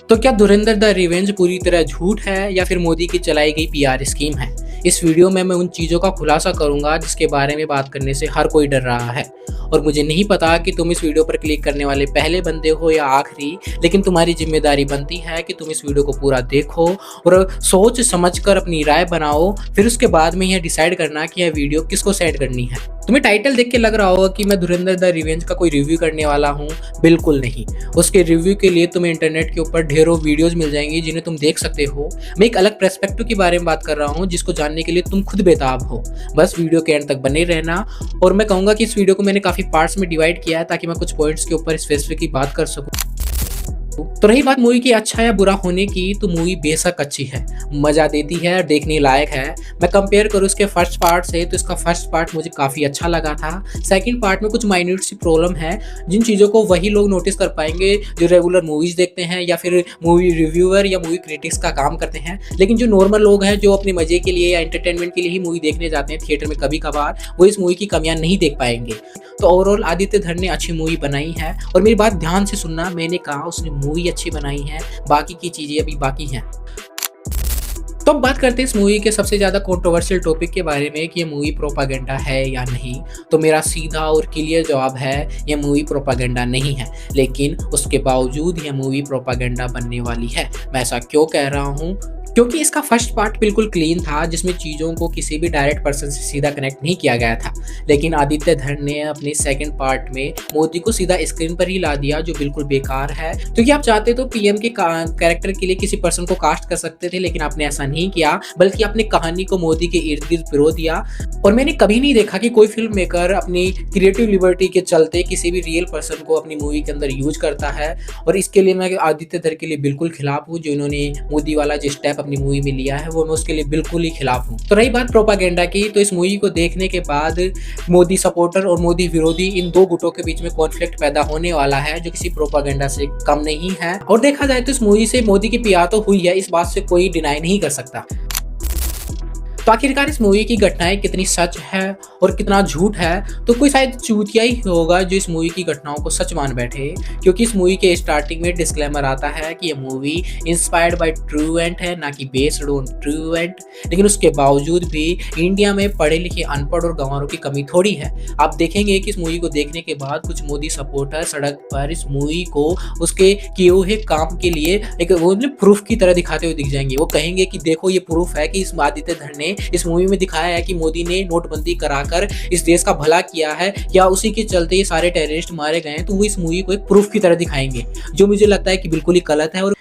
तो क्या धुरंधर the revenge पूरी तरह झूठ है या फिर मोदी की चलाई गई पीआर स्कीम है? इस वीडियो में मैं उन चीज़ों का खुलासा करूंगा जिसके बारे में बात करने से हर कोई डर रहा है। और मुझे नहीं पता कि तुम इस वीडियो पर क्लिक करने वाले पहले बंदे हो या आखिरी, लेकिन तुम्हारी जिम्मेदारी बनती है कि तुम इस वीडियो को पूरा देखो और सोच समझ कर अपनी राय बनाओ। फिर उसके बाद में यह डिसाइड करना कि यह वीडियो किसको सेंड करनी है। तुम्हें टाइटल देख के लग रहा होगा कि मैं धुरंधर द रिवेंज का कोई रिव्यू करने वाला हूँ। बिल्कुल नहीं। उसके रिव्यू के लिए तुम्हें इंटरनेट के ऊपर ढेरों वीडियोस मिल जाएंगी जिन्हें तुम देख सकते हो। मैं एक अलग पर्सपेक्टिव के बारे में बात कर रहा हूँ जिसको जानने के लिए तुम खुद बेताब हो। बस वीडियो के एंड तक बने रहना। और मैं कहूँगा कि इस वीडियो को मैंने काफ़ी पार्ट्स में डिवाइड किया है ताकि मैं कुछ पॉइंट्स के ऊपर स्पेसिफिकली बात कर सकूँ। तो रही बात मूवी की अच्छा या बुरा होने की, तो मूवी बेशक अच्छी है, मजा देती है, देखने लायक है। मैं कंपेयर करूँ इसके फर्स्ट पार्ट से तो इसका फर्स्ट पार्ट मुझे काफ़ी अच्छा लगा था। सेकंड पार्ट में कुछ माइन्यूट सी प्रॉब्लम है जिन चीज़ों को वही लोग नोटिस कर पाएंगे जो रेगुलर मूवीज़ देखते हैं या फिर मूवी रिव्यूअर या मूवी क्रिटिक्स का काम करते हैं। लेकिन जो नॉर्मल लोग हैं जो अपने मजे के लिए या एंटरटेनमेंट के लिए ही मूवी देखने जाते हैं थिएटर में कभी कभार, वो इस मूवी की कमियां नहीं देख पाएंगे। तो ओवरऑल आदित्य धर ने अच्छी मूवी बनाई है। और मेरी बात ध्यान से सुनना, मैंने कहा उसने मूवी अच्छी बनाई है, बाकी की चीजें अभी बाकी हैं। तो अब बात करते हैं इस मूवी के सबसे ज़्यादा कंट्रोवर्शियल टॉपिक के बारे में कि ये मूवी प्रोपागेंडा है या नहीं। तो मेरा सीधा और क्लियर जवाब है, ये मूवी प्रोपागेंडा नहीं है, लेकिन उसके बावजूद ये मूवी प्रोपागेंडा बनने वाली है। मैं ऐसा क्यों कह रहा हूँ? क्योंकि इसका फर्स्ट पार्ट बिल्कुल क्लीन था जिसमें चीज़ों को किसी भी डायरेक्ट पर्सन से सीधा कनेक्ट नहीं किया गया था। लेकिन आदित्य धर ने अपने सेकंड पार्ट में मोदी को सीधा स्क्रीन पर ही ला दिया, जो बिल्कुल बेकार है। क्योंकि आप चाहते तो पीएम के कैरेक्टर के लिए किसी पर्सन को कास्ट कर सकते थे, लेकिन आपने ऐसा नहीं किया, बल्कि आपने कहानी को मोदी के इर्द गिर्द पिरो दिया। और मैंने कभी नहीं देखा कि कोई फिल्म मेकर अपनी क्रिएटिव लिबर्टी के चलते किसी भी रियल पर्सन को अपनी मूवी के अंदर यूज करता है। और इसके लिए मैं आदित्य धर के लिए बिल्कुल खिलाफ हूँ। जो इन्होंने मोदी वाला जो स्टेप अपनी मूवी में लिया है वो मैं उसके लिए बिल्कुल ही खिलाफ हूँ। तो रही बात प्रोपागेंडा की, तो इस मूवी को देखने के बाद मोदी सपोर्टर और मोदी विरोधी इन दो गुटों के बीच में कॉन्फ्लिक्ट पैदा होने वाला है, जो किसी प्रोपागेंडा से कम नहीं है। और देखा जाए तो इस मूवी से मोदी की पीआर तो हुई है, इस बात से कोई डिनाई नहीं कर सकता। तो आखिरकार इस मूवी की घटनाएं कितनी सच है और कितना झूठ है, तो कोई शायद चूतिया ही होगा जो इस मूवी की घटनाओं को सच मान बैठे। क्योंकि इस मूवी के स्टार्टिंग में डिस्क्लेमर आता है कि यह movie inspired by true event है, ना कि बेस्ड ऑन ट्रू इवेंट। लेकिन उसके बावजूद भी इंडिया में पढ़े लिखे अनपढ़ और गंवारों की कमी थोड़ी है। आप देखेंगे कि इस मूवी को देखने के बाद कुछ मोदी सपोर्टर सड़क पर इस मूवी को उसके किए हुए काम के लिए एक वो प्रूफ की तरह दिखाते हुए दिख जाएंगे। वो कहेंगे कि देखो ये प्रूफ है कि इस आदित्य धर ने इस मूवी में दिखाया है कि मोदी ने नोटबंदी कराकर इस देश का भला किया है, या उसी के चलते ये सारे टेररिस्ट मारे गए हैं। तो वो इस मूवी को एक प्रूफ की तरह दिखाएंगे, जो मुझे लगता है कि बिल्कुल ही गलत है। और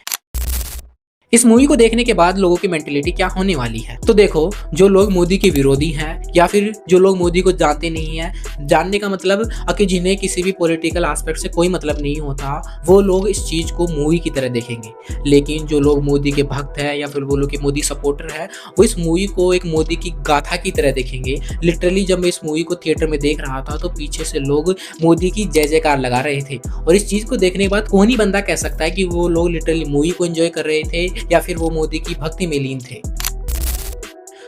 इस मूवी को देखने के बाद लोगों की मेंटेलिटी क्या होने वाली है, तो देखो, जो लोग मोदी के विरोधी हैं या फिर जो लोग मोदी को जानते नहीं हैं, जानने का मतलब कि जिन्हें किसी भी पॉलिटिकल एस्पेक्ट से कोई मतलब नहीं होता, वो लोग इस चीज़ को मूवी की तरह देखेंगे। लेकिन जो लोग मोदी के भक्त हैं या फिर वो लोग के मोदी सपोर्टर हैं, वो इस मूवी को एक मोदी की गाथा की तरह देखेंगे। लिटरली जब मैं इस मूवी को थिएटर में देख रहा था तो पीछे से लोग मोदी की जय जयकार लगा रहे थे। और इस चीज़ को देखने के बाद कौन ही बंदा कह सकता है कि वो लोग लिटरली मूवी को एंजॉय कर रहे थे या फिर वो मोदी की भक्ति में लीन थे।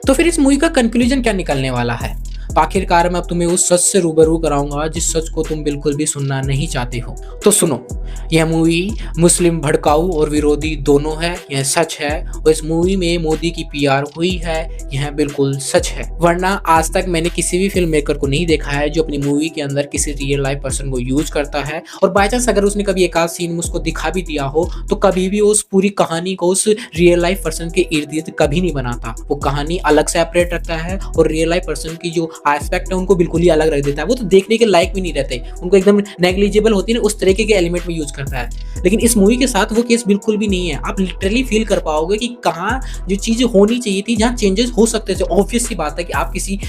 तो फिर इस मूवी का कंक्लूजन क्या निकलने वाला है? तो आखिरकार मैं अब तुम्हें उस सच से रूबरू कराऊंगा जिस सच को तुम बिल्कुल भी सुनना नहीं चाहते हो। तो सुनो, यह मूवी मुस्लिम भड़काऊ और विरोधी दोनों है, यह सच है। और इस मूवी में मोदी की पीआर हुई है, यह बिल्कुल सच है। वरना आज तक मैंने किसी भी फिल्म मेकर को नहीं देखा है जो अपनी मूवी के अंदर किसी रियल लाइफ पर्सन को यूज करता है। और बाय चांस अगर उसने कभी एक आध सीन उसको दिखा भी दिया हो तो कभी भी उस पूरी कहानी को उस रियल लाइफ पर्सन के इर्द गिर्द कभी नहीं बनाता। वो कहानी अलग सेपरेट रखता है और रियल लाइफ पर्सन की जो एस्पेक्ट है उनको बिल्कुल ही अलग रख देता है। वो तो देखने के लायक भी नहीं रहते, उनको एकदम नेग्लिजिबल होती है ना, उस तरीके के एलिमेंट में यूज करता है। लेकिन इस मूवी के साथ वो केस बिल्कुल भी नहीं है। आप लिटरली फील कर पाओगे कि कहाँ जो चीजें होनी चाहिए थी, जहाँ चेंजेस हो सकते थे। ऑब्वियस सी बात है कि आप किसी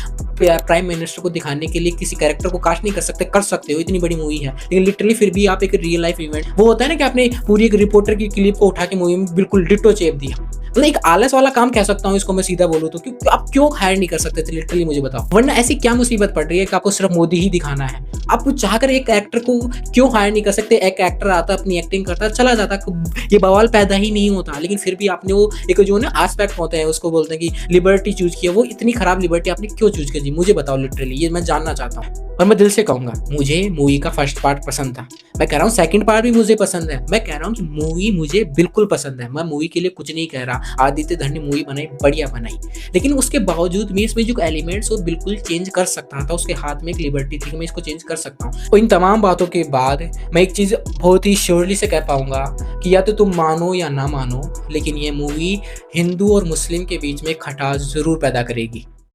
प्राइम मिनिस्टर को दिखाने के लिए किसी कैरेक्टर को कास्ट नहीं कर सकते हो, इतनी बड़ी मूवी है। लेकिन लिटरली फिर भी आप एक रियल लाइफ इवेंट, वो होता है ना कि आपने पूरी एक रिपोर्टर की क्लिप को उठा के मूवी में बिल्कुल डिट्टो चेप दिया। मतलब एक आलस वाला काम कह सकता हूँ इसको मैं सीधा बोलूँ तो, क्योंकि आप क्यों हायर नहीं कर सकते थे, लिटरली मुझे बताओ। वरना ऐसी क्या मुसीबत पड़ रही है कि आपको सिर्फ मोदी ही दिखाना है? आप चाहकर एक एक्टर को क्यों हायर नहीं कर सकते? एक एक्टर आता, अपनी एक्टिंग करता, चला जाता, ये बवाल पैदा ही नहीं होता। लेकिन फिर भी आपने वो एक जो ना एस्पेक्ट होते हैं, उसको बोलते हैं कि लिबर्टी चूज़ किया, वो इतनी खराब लिबर्टी आपने क्यों चूज़ की? मुझे बताओ लिटरली, ये मैं जानना चाहता हूँ। और मैं दिल से कहूँगा, मुझे मूवी का फर्स्ट पार्ट पसंद था। मैं कह रहा हूँ सेकंड पार्ट भी मुझे पसंद है। मैं कह रहा हूँ कि मूवी मुझे बिल्कुल पसंद है। मैं मूवी के लिए कुछ नहीं कह रहा। आदित्य धर ने मूवी बनाई, बढ़िया बनाई। लेकिन उसके बावजूद भी इसमें जो एलिमेंट्स वो बिल्कुल चेंज कर सकता था। उसके हाथ में एक लिबर्टी थी कि मैं इसको चेंज कर सकता हूँ। और इन तमाम बातों के बाद मैं एक चीज़ बहुत ही श्योरली से कह पाऊँगा कि या तो तुम मानो या ना मानो, लेकिन ये मूवी हिंदू और मुस्लिम के बीच में खटास ज़रूर पैदा करेगी।